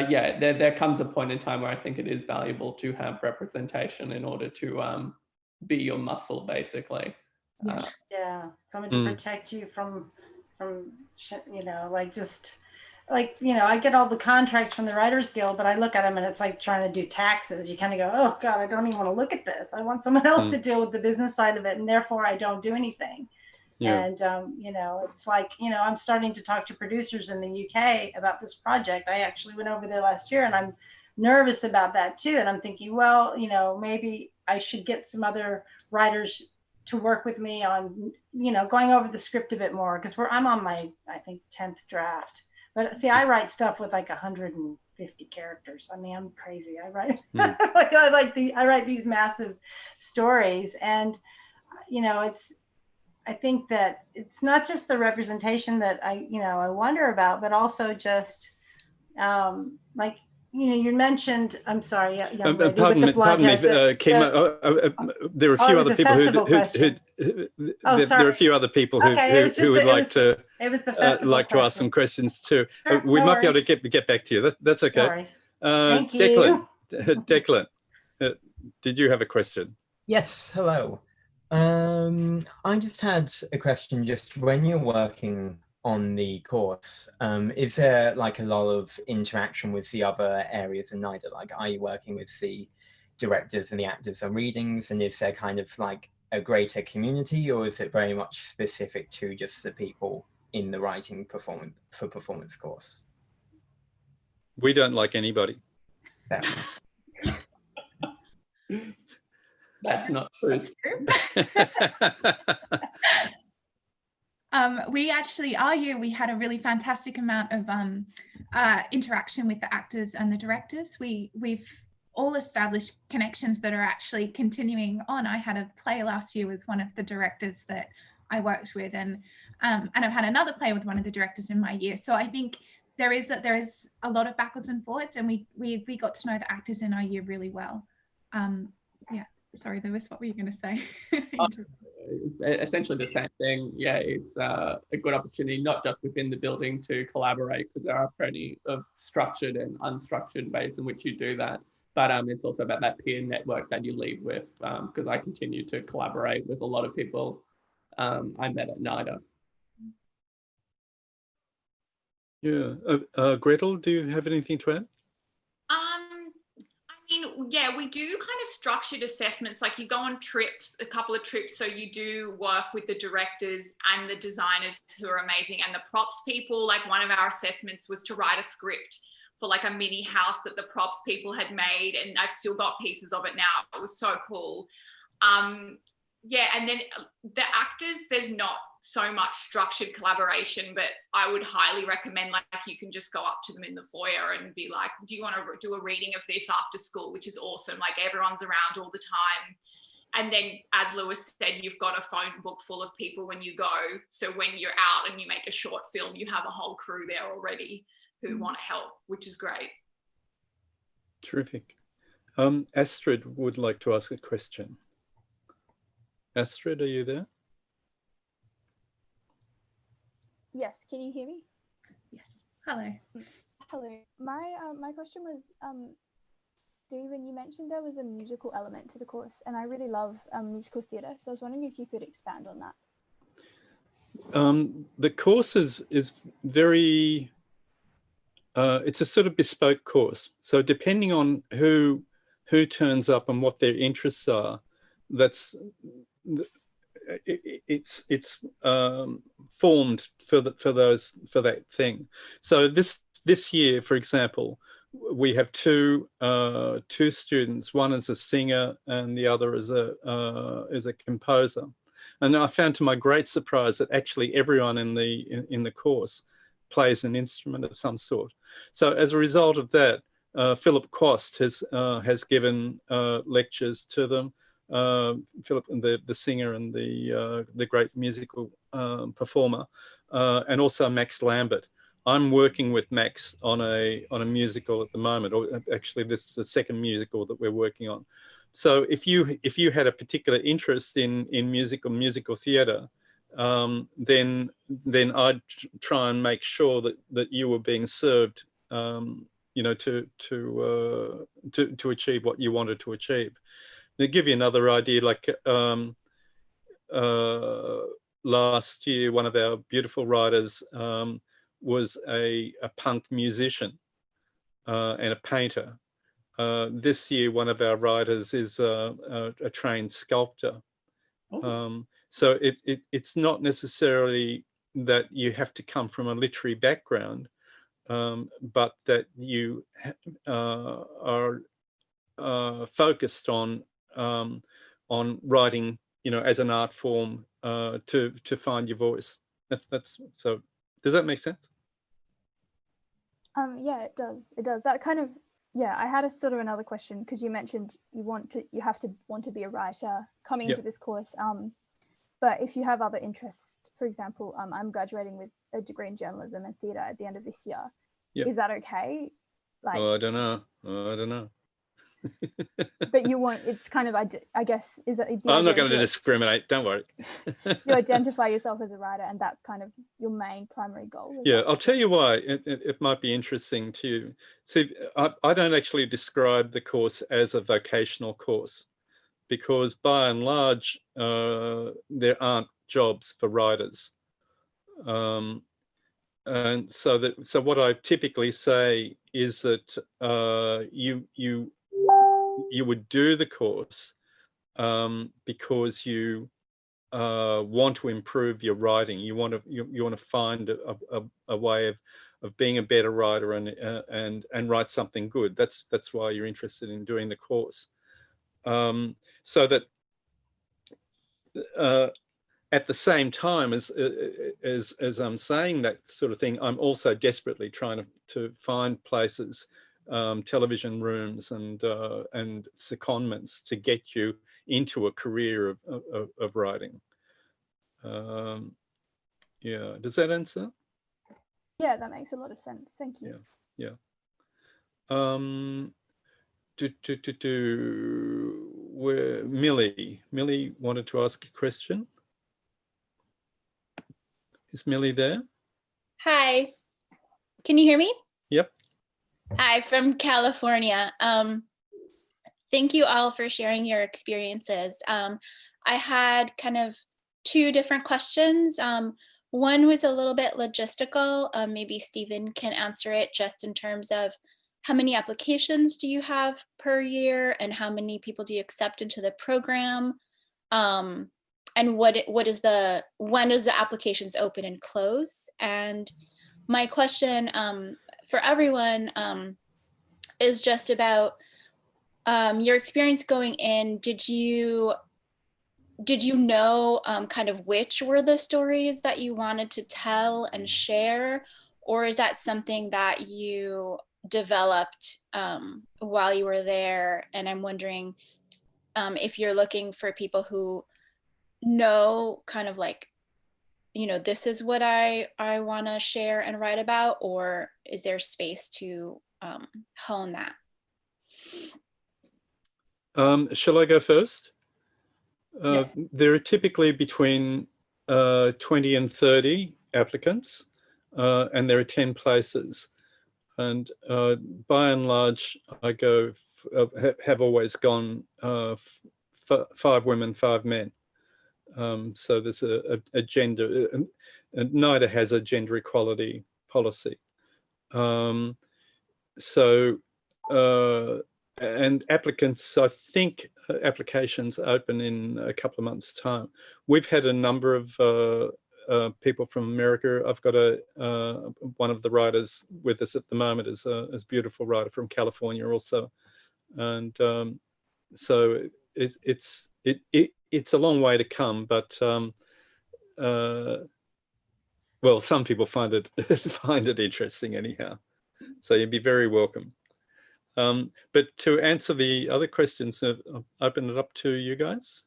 [SPEAKER 4] yeah, there comes a point in time where I think it is valuable to have representation in order to be your muscle, basically.
[SPEAKER 9] Yeah, someone to protect you from you know, like just like, you know, I get all the contracts from the Writers Guild, but I look at them and it's like trying to do taxes. You kind of go, oh God, I don't even want to look at this. I want someone else to deal with the business side of it, and therefore I don't do anything.
[SPEAKER 1] Yeah.
[SPEAKER 9] And you know, it's like, you know, I'm starting to talk to producers in the UK about this project. I actually went over there last year, and I'm nervous about that too. And I'm thinking, well, you know, maybe I should get some other writers to work with me on, you know, going over the script a bit more, because I'm on my, I think, 10th draft. But see, I write stuff with like 150 characters. I mean, I'm crazy. I write I write these massive stories, and you know, I think that it's not just the representation that I wonder about, but also just like, you know, you mentioned, I'm sorry, young lady with the
[SPEAKER 1] pardon me, Kima. There are a few other people there are a few other people who would like to ask some questions too.
[SPEAKER 9] Sure,
[SPEAKER 1] We
[SPEAKER 9] no
[SPEAKER 1] might be able
[SPEAKER 9] worries.
[SPEAKER 1] to get back to you. That's okay.
[SPEAKER 9] No worries. Thank you.
[SPEAKER 1] Declan, did you have a question?
[SPEAKER 10] Yes, hello. I just had a question. Just when you're working on the course, is there like a lot of interaction with the other areas in NIDA? Like, are you working with the directors and the actors on readings, and is there kind of like a greater community, or is it very much specific to just the people in the writing performance course?
[SPEAKER 1] We don't like anybody.
[SPEAKER 4] That's not true.
[SPEAKER 3] We actually, our year, we had a really fantastic amount of interaction with the actors and the directors. We've all established connections that are actually continuing on. I had a play last year with one of the directors that I worked with, and I've had another play with one of the directors in my year. So I think there is a lot of backwards and forwards, and we got to know the actors in our year really well. Yeah, sorry, Lewis, what were you going to say?
[SPEAKER 4] Essentially the same thing. Yeah, it's a good opportunity, not just within the building to collaborate, because there are plenty of structured and unstructured ways in which you do that. But it's also about that peer network that you leave with, because I continue to collaborate with a lot of people I met at NIDA.
[SPEAKER 1] Yeah. Gretel, do you have anything to add?
[SPEAKER 5] Yeah, we do kind of structured assessments. Like, you go on trips, a couple of trips. So you do work with the directors and the designers, who are amazing, and the props people. Like, one of our assessments was to write a script for like a mini house that the props people had made. And I've still got pieces of it now. It was so cool. Yeah, and then the actors, there's not so much structured collaboration, but I would highly recommend, like, you can just go up to them in the foyer and be like, do you want to do a reading of this after school, which is awesome. Like, everyone's around all the time. And then, as Lewis said, you've got a phone book full of people when you go. So when you're out and you make a short film, you have a whole crew there already who want to help, which is great.
[SPEAKER 1] Terrific. Astrid would like to ask a question. Astrid, are you there?
[SPEAKER 11] Yes, can you hear me?
[SPEAKER 3] Yes. Hello.
[SPEAKER 11] Hello. My question was, Stephen, you mentioned there was a musical element to the course, and I really love musical theatre. So I was wondering if you could expand on that.
[SPEAKER 1] The course is very, it's a sort of bespoke course. So depending on who turns up and what their interests are, it's formed for that thing. So this year, for example, we have two students. One is a singer and the other is a composer. And I found to my great surprise that actually everyone in the course plays an instrument of some sort. So as a result of that, Philip Quast has given lectures to them. Philip, the singer and the great musical performer, and also Max Lambert. I'm working with Max on a musical at the moment, or actually this is the second musical that we're working on. So if you had a particular interest in music or musical theatre, then I'd try and make sure that you were being served, you know, to achieve what you wanted to achieve. To give you another idea, like last year, one of our beautiful writers was a punk musician and a painter. This year, one of our writers is a trained sculptor. So it's not necessarily that you have to come from a literary background, but that you are focused on writing, you know, as an art form to find your voice. That's so. Does that make sense?
[SPEAKER 11] Yeah, it does. It does. That kind of, yeah. I had a sort of another question, because you mentioned you have to want to be a writer coming into this course. But if you have other interests, for example, I'm graduating with a degree in journalism and theatre at the end of this year. Is that okay? Like,
[SPEAKER 1] I don't know.
[SPEAKER 11] But you want, it's kind of, I guess, is that
[SPEAKER 1] I'm not going to discriminate, don't worry.
[SPEAKER 11] You identify yourself as a writer, and that's kind of your main primary goal.
[SPEAKER 1] Yeah, I'll tell you why it might be interesting to you. See, I don't actually describe the course as a vocational course, because by and large, there aren't jobs for writers. And so what I typically say is that you would do the course because you want to improve your writing. You want to find a way of being a better writer and write something good. That's why you're interested in doing the course. So that at the same time as I'm saying that sort of thing, I'm also desperately trying to find places, television rooms and secondments to get you into a career of writing. Yeah, does that answer?
[SPEAKER 11] Yeah, that makes a lot of sense. Thank you.
[SPEAKER 1] Yeah. Where Millie wanted to ask a question. Is Millie there?
[SPEAKER 12] Hi, can you hear me?
[SPEAKER 1] Yep.
[SPEAKER 12] Hi, from California. Thank you all for sharing your experiences. I had kind of two different questions. One was a little bit logistical. Maybe Stephen can answer it just in terms of how many applications do you have per year, and how many people do you accept into the program? And when does the applications open and close? And my question for everyone is just about your experience going in. Did you know kind of which were the stories that you wanted to tell and share, or is that something that you developed while you were there? And I'm wondering if you're looking for people who know kind of like, you know, this is what I want to share and write about, or is there space to hone that?
[SPEAKER 1] Shall I go first? There are typically between 20 and 30 applicants, and there are 10 places. And by and large, I have always gone 5 women, 5 men. So there's a gender, and NIDA has a gender equality policy. And applicants, I think applications open in a couple of months' time. We've had a number of people from America. I've got one of the writers with us at the moment is a beautiful writer from California also, and so it's a long way to come, but well, some people find it find it interesting anyhow. So you'd be very welcome. But to answer the other questions, I'll open it up to you guys.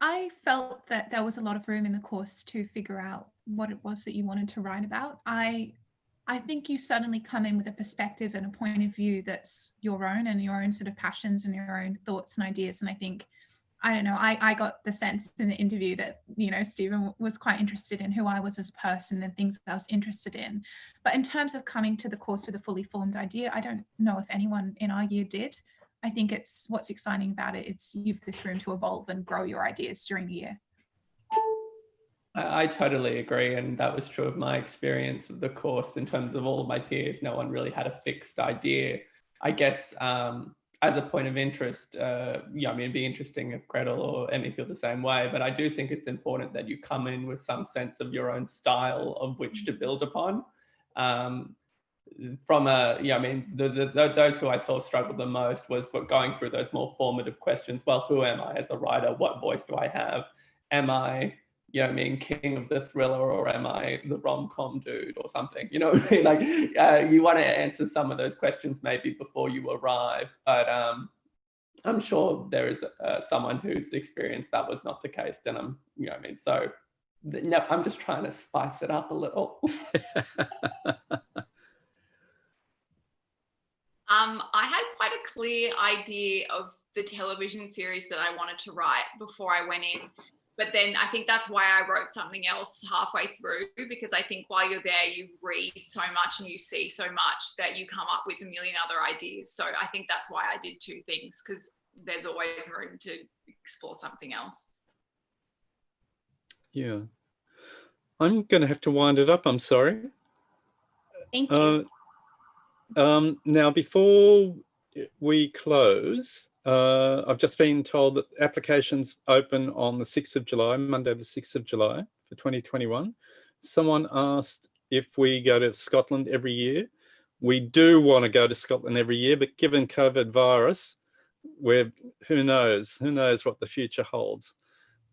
[SPEAKER 3] I felt that there was a lot of room in the course to figure out what it was that you wanted to write about. I think you suddenly come in with a perspective and a point of view that's your own and your own sort of passions and your own thoughts and ideas. And I think, I don't know, I got the sense in the interview that, you know, Stephen was quite interested in who I was as a person and things that I was interested in. But in terms of coming to the course with a fully formed idea, I don't know if anyone in our year did. I think it's what's exciting about it. It's you've this room to evolve and grow your ideas during the year.
[SPEAKER 4] I totally agree, and that was true of my experience of the course. In terms of all of my peers, no one really had a fixed idea. I guess as a point of interest, yeah, I mean, it'd be interesting if Gretel or Emme feel the same way, but I do think it's important that you come in with some sense of your own style of which to build upon. From a, yeah, I mean, those who I saw struggle the most was going through those more formative questions. Well, who am I as a writer? What voice do I have? Am I, you know what I mean, king of the thriller, or am I the rom-com dude or something? You know what I mean? Like, you want to answer some of those questions maybe before you arrive, but I'm sure there is someone whose experience that was not the case, and I'm, you know what I mean? So, no, I'm just trying to spice it up a little.
[SPEAKER 5] I had quite a clear idea of the television series that I wanted to write before I went in. But then I think that's why I wrote something else halfway through, because I think while you're there, you read so much and you see so much that you come up with a million other ideas. So I think that's why I did two things, because there's always room to explore something else.
[SPEAKER 1] Yeah. I'm going to have to wind it up. I'm sorry.
[SPEAKER 12] Thank you.
[SPEAKER 1] Now, before we close, I've just been told that applications open on the 6th of July, Monday the 6th of July for 2021. Someone asked if we go to Scotland every year. We do want to go to Scotland every year, but given COVID virus, who knows what the future holds.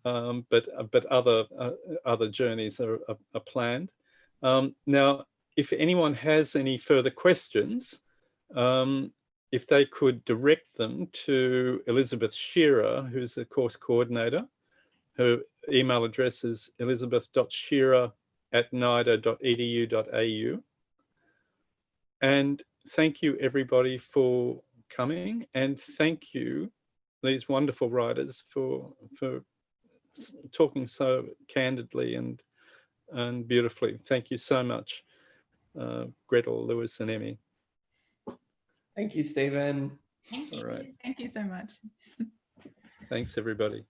[SPEAKER 1] But other journeys are planned. Now, if anyone has any further questions, if they could direct them to Elizabeth Shearer, who's the course coordinator. Her email address is elizabeth.shearer@nida.edu.au. And thank you, everybody, for coming, and thank you, these wonderful writers, for talking so candidly and beautifully. Thank you so much. Gretel, Lewis, and Emme.
[SPEAKER 4] Thank you, Stephen.
[SPEAKER 3] Thank you.
[SPEAKER 1] All right.
[SPEAKER 3] Thank you so much.
[SPEAKER 1] Thanks, everybody.